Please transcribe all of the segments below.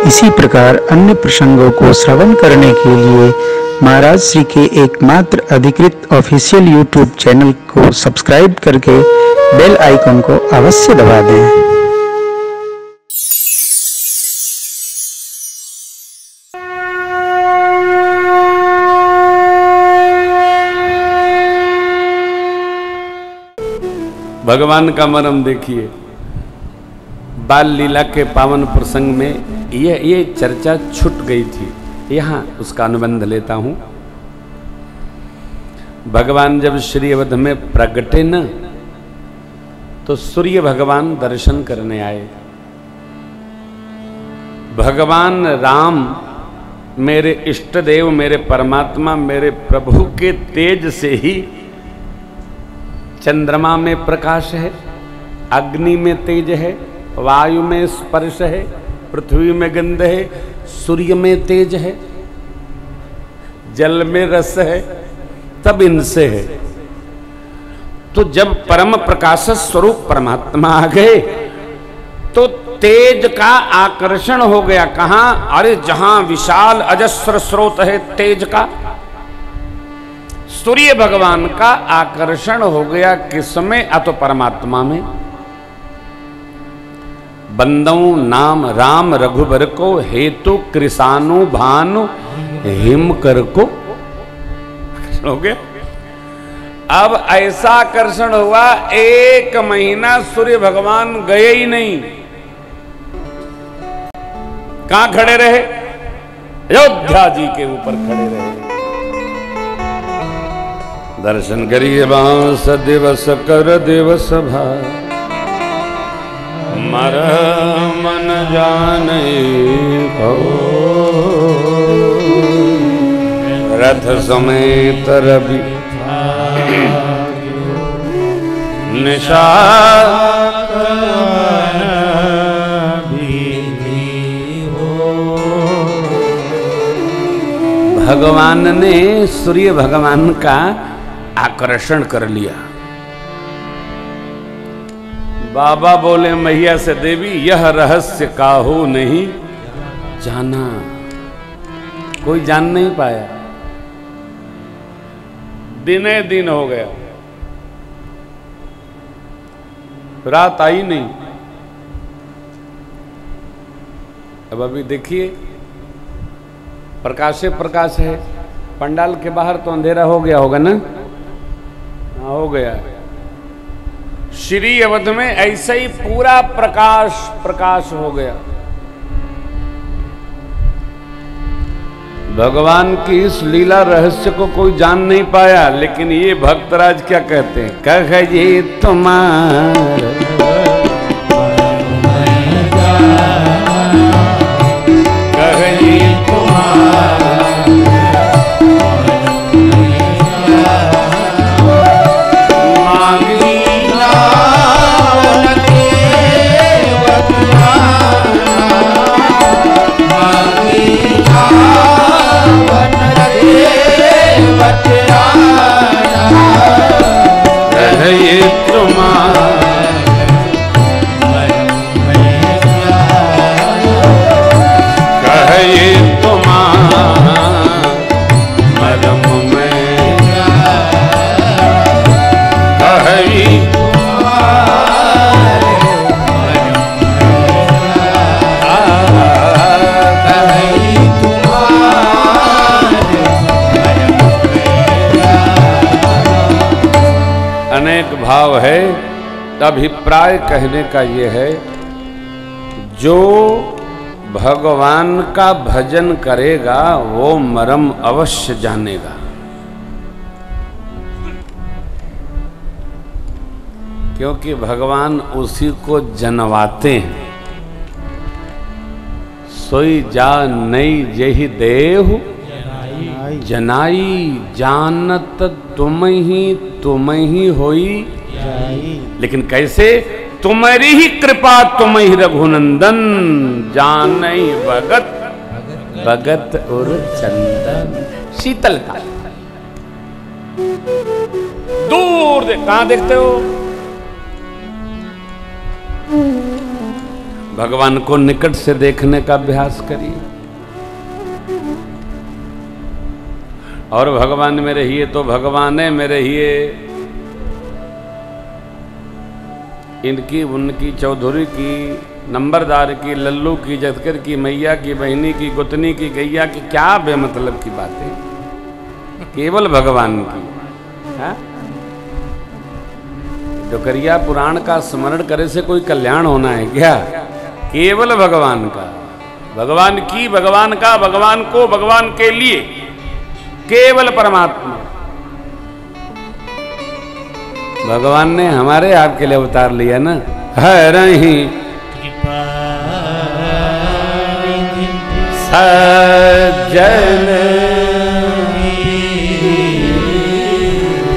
इसी प्रकार अन्य प्रसंगों को श्रवण करने के लिए महाराज श्री के एकमात्र अधिकृत ऑफिशियल यूट्यूब चैनल को सब्सक्राइब करके बेल आइकन को अवश्य दबा दें। भगवान का मर्म देखिए, बाल लीला के पावन प्रसंग में ये चर्चा छूट गई थी, यहाँ उसका अनुबंध लेता हूं। भगवान जब श्री अवध में प्रगटे न, तो सूर्य भगवान दर्शन करने आए। भगवान राम मेरे इष्ट देव, मेरे परमात्मा, मेरे प्रभु के तेज से ही चंद्रमा में प्रकाश है, अग्नि में तेज है, वायु में स्पर्श है, पृथ्वी में गंध है, सूर्य में तेज है, जल में रस है, तब इनसे है। तो जब परम प्रकाश स्वरूप परमात्मा आ गए तो तेज का आकर्षण हो गया। कहां? अरे जहां विशाल अजस्र स्रोत है तेज का, सूर्य भगवान का आकर्षण हो गया। किसमें? तो परमात्मा में। बंदऊ नाम राम रघुबर को, हेतु कृषाणु भानु हिम कर को आकर्षण हो गया। अब ऐसा आकर्षण हुआ, 1 महीना सूर्य भगवान गए ही नहीं। कहां खड़े रहे? अयोध्या जी के ऊपर खड़े रहे। दर्शन करिए बांस दिवस कर दिवस भा, मर मन जाने को, रथ समेत रवि निशा भगवान ने सूर्य भगवान का आकर्षण कर लिया। बाबा बोले मैया से, देवी यह रहस्य काहू नहीं जाना। कोई जान नहीं पाया। दिने दिन हो गया, रात आई नहीं। अब अभी देखिए, प्रकाश से प्रकाश है, पंडाल के बाहर तो अंधेरा हो गया होगा ना? हो गया। श्री अवध में ऐसे ही पूरा प्रकाश प्रकाश हो गया। भगवान की इस लीला रहस्य को कोई जान नहीं पाया। लेकिन ये भक्तराज क्या कहते हैं? कहिए तुम्हारा भाव है। अभिप्राय कहने का ये है, जो भगवान का भजन करेगा वो मर्म अवश्य जानेगा। क्योंकि भगवान उसी को जनवाते हैं। सोई जा नई जही देहु जनाई, जानत तुम ही होई। लेकिन कैसे? तुम्हारी ही कृपा तुम ही रघुनंदन, जानई भगत भगत और चंदन। शीतलता दूर कहां देखते हो? भगवान को निकट से देखने का अभ्यास करिए। और भगवान में रहिए तो भगवान में रहिए। इनकी, उनकी, चौधरी की, नंबरदार की, लल्लू की, जतकर की, मैया की, बहनी की, गुतनी की, गैया की, क्या बेमतलब की बातें, केवल भगवान की। है? डुकरिया पुराण का स्मरण करे से कोई कल्याण होना है क्या? केवल भगवान का, भगवान की, भगवान का, भगवान को, भगवान के लिए, केवल परमात्मा। भगवान ने हमारे आपके लिए अवतार लिया ना। हरहि सज्जन,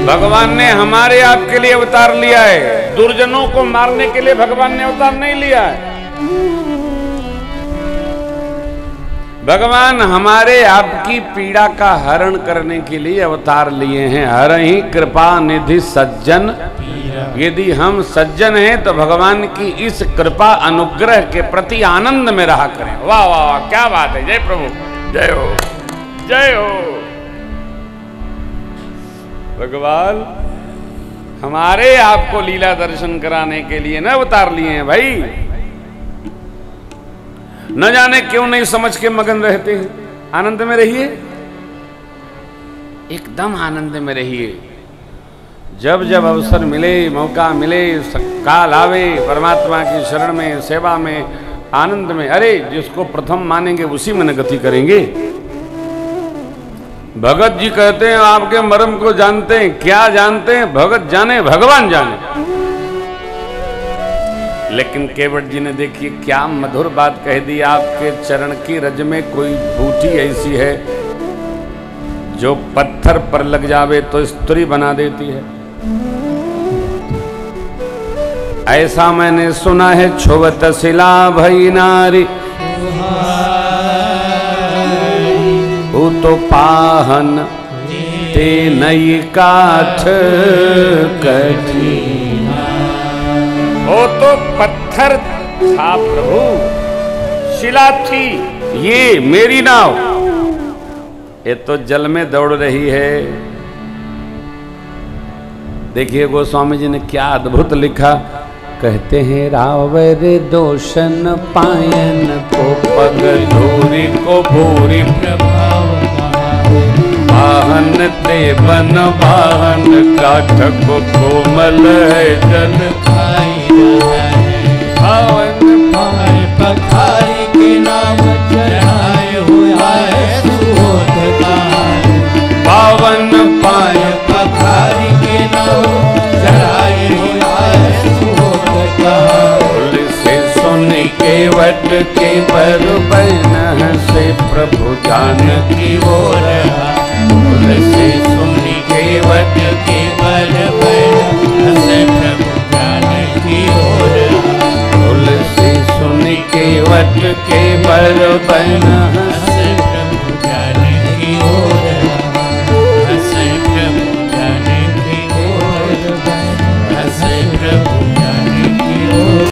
भगवान ने हमारे आपके लिए अवतार लिया है। दुर्जनों को मारने के लिए भगवान ने अवतार नहीं लिया है। भगवान हमारे आपकी पीड़ा का हरण करने के लिए अवतार लिए हैं। हरहि कृपा निधि सज्जन। यदि हम सज्जन हैं तो भगवान की इस कृपा अनुग्रह के प्रति आनंद में रहा करें। वाह वाह वाह, क्या बात है। जय प्रभु, जय हो, जय हो। भगवान हमारे आपको लीला दर्शन कराने के लिए न अवतार लिए हैं भाई। न जाने क्यों नहीं समझ के मगन रहते हैं। आनंद में रहिए, एकदम आनंद में रहिए। जब जब अवसर मिले, मौका मिले, काल आवे, परमात्मा की शरण में, सेवा में, आनंद में, अरे जिसको प्रथम मानेंगे उसी में न गति करेंगे। भगत जी कहते हैं आपके मर्म को जानते हैं। क्या जानते हैं? भगत जाने, भगवान जाने। लेकिन केवट जी ने देखिए क्या मधुर बात कह दी। आपके चरण की रज में कोई बूटी ऐसी है जो पत्थर पर लग जावे तो स्त्री बना देती है। ऐसा मैंने सुना है। छुवत शिला भई नारी, वो तो पाहन ते नई काठ कठी। वो तो पत्थर था प्रभु, शिला थी। ये मेरी नाव, ये तो जल में दौड़ रही है। देखिए गोस्वामी जी ने क्या अद्भुत लिखा। कहते हैं रावर दोषन पायन को पग धूरी को भूरी प्रभाव, वाहन ते बन वाहन काठ को कोमल है जल खाई पावन पाए पखारी के नाम चढ़ाए हुआ है सुहोदगार। पावन पाए पखारी के नाम चढ़ाए हुआ है सुहोदगार। से सुन के वट के पर बन से प्रभु जान की ओर, से सुन के वट के पर बन से प्रभु जान की ओर। तुलसी सुन के वट के पर बन से प्रभु जान की ओर, से प्रभु जान की ओर, से प्रभु जान की ओर।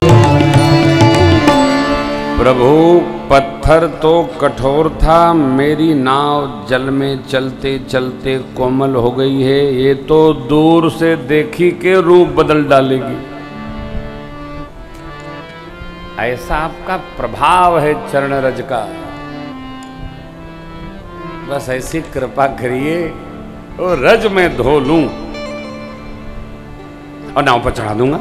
प्रभु पत्थर तो कठोर था, मेरी नाव जल में चलते चलते कोमल हो गई है। ये तो दूर से देखी के रूप बदल डालेगी। ऐसा आपका प्रभाव है चरण रज का। बस ऐसी कृपा करिए और रज में धो लूं और नाव पर चढ़ा दूंगा।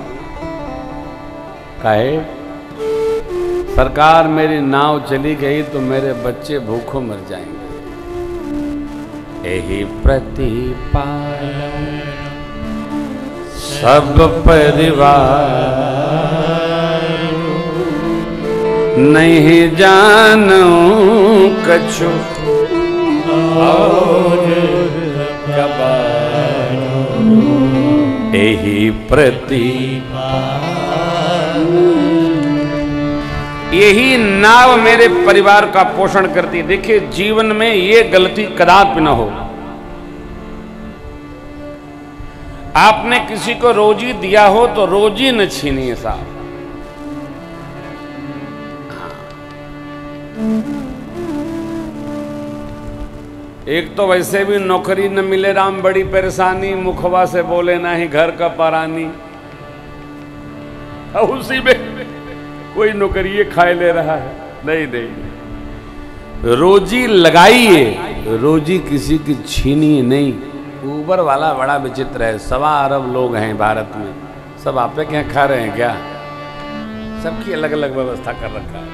काहे? सरकार मेरी नाव चली गई तो मेरे बच्चे भूखों मर जाएंगे। यही प्रतिपालन सब परिवार, नहीं जानू कछु और कबार। यही प्रतिपालन, यही नाव मेरे परिवार का पोषण करती। देखिए जीवन में ये गलती कदापि न हो। आपने किसी को रोजी दिया हो तो रोजी न छीनिए साहब। एक तो वैसे भी नौकरी न मिले राम बड़ी परेशानी, मुखवा से बोले ना ही घर का परानी, उसी में कोई नौकरी खाए ले रहा है। नहीं नहीं, रोजी लगाइए, रोजी किसी की छीनिए नहीं। ऊबर वाला बड़ा विचित्र है, 1.25 अरब लोग हैं भारत में, सब आपे के यहाँ खा रहे हैं क्या? सबकी अलग अलग व्यवस्था कर रखा है।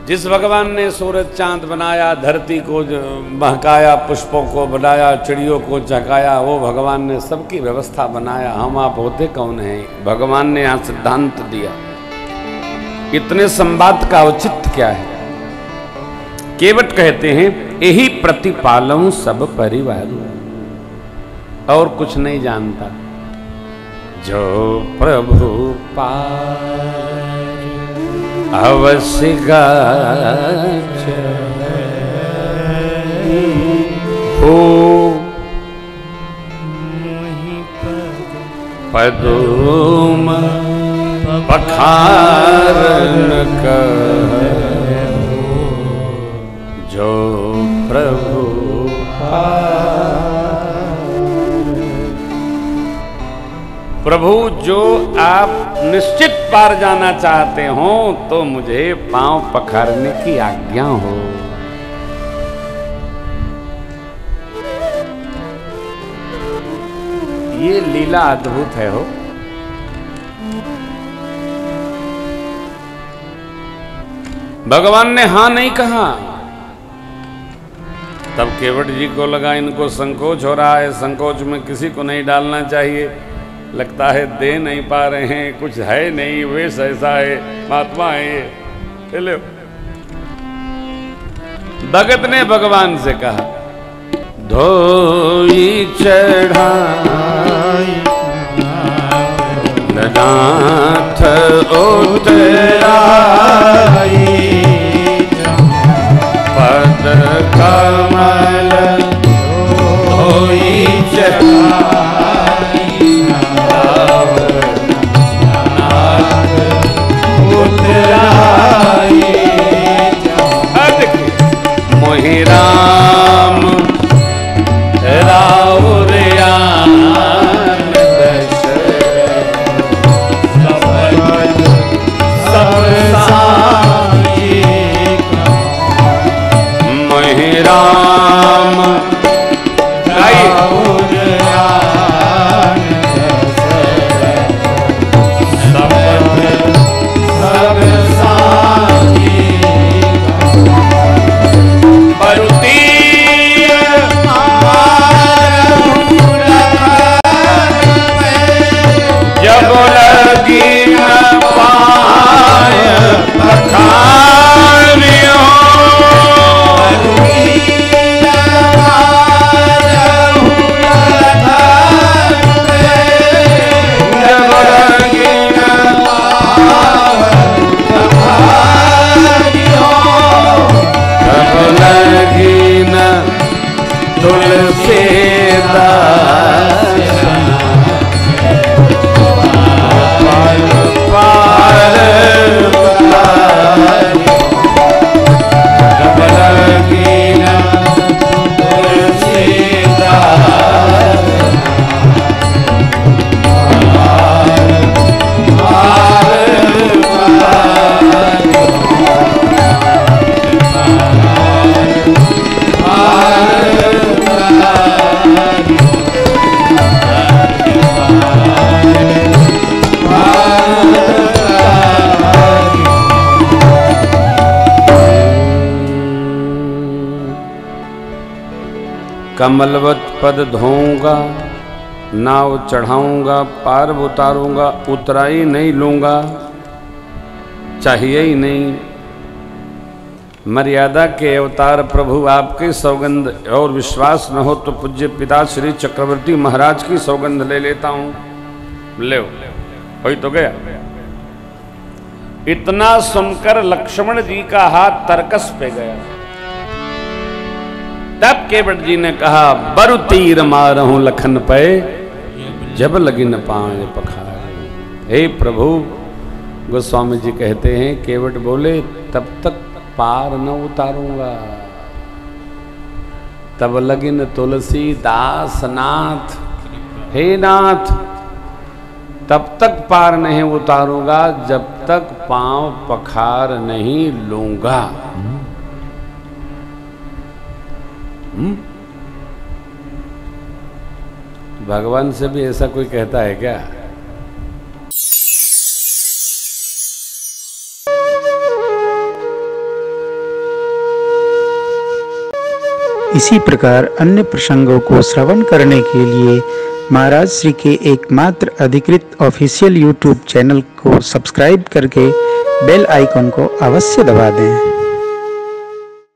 जिस भगवान ने सूरज चांद बनाया, धरती को महकाया, पुष्पों को बनाया, चिड़ियों को चहकाया, वो भगवान ने सबकी व्यवस्था बनाया। हम आप होते कौन हैं? भगवान ने यहाँ सिद्धांत दिया। इतने संवाद का औचित्य क्या है? केवट कहते हैं यही प्रतिपालऊं सब परिवार, और कुछ नहीं जानता। जो प्रभु पार अवश्य गाच हो, पदोम पखारन कहो, जो प्रभु प्रभु जो आप निश्चित पार जाना चाहते हो तो मुझे पांव पखारने की आज्ञा हो। ये लीला अद्भुत है हो। भगवान ने हां नहीं कहा, तब केवट जी को लगा इनको संकोच हो रहा है, संकोच में किसी को नहीं डालना चाहिए, लगता है दे नहीं पा रहे हैं, कुछ है नहीं, वेश ऐसा है, महात्मा है ये ले। भगत ने भगवान से कहा, धोई चढ़ाई नाथ उतराई, पद कमल धोई चढ़ाई, मोहि राम राउरियान सब साई, मोहि राम कमलवत पद धोऊंगा, नाव चढ़ाऊंगा, पार उतारूंगा, उतराई नहीं लूंगा, चाहिए ही नहीं। मर्यादा के अवतार प्रभु आपकी सौगंध और विश्वास न हो तो पूज्य पिता श्री चक्रवर्ती महाराज की सौगंध ले लेता हूं। ले हो तो गया। इतना सुनकर लक्ष्मण जी का हाथ तरकस पे गया। तब केवट जी ने कहा, बरु तीर मारहूं लखन पे, जब लगी न पाए पखार। हे प्रभु, गोस्वामी जी कहते हैं केवट बोले तब तक पार न उतारूंगा। तब लगिन तुलसी दास नाथ, हे नाथ तब तक पार नहीं उतारूंगा जब तक पांव पखार नहीं लूंगा। भगवान से भी ऐसा कोई कहता है क्या? इसी प्रकार अन्य प्रसंगों को श्रवण करने के लिए महाराज श्री के एकमात्र अधिकृत ऑफिशियल यूट्यूब चैनल को सब्सक्राइब करके बेल आइकन को अवश्य दबा दें।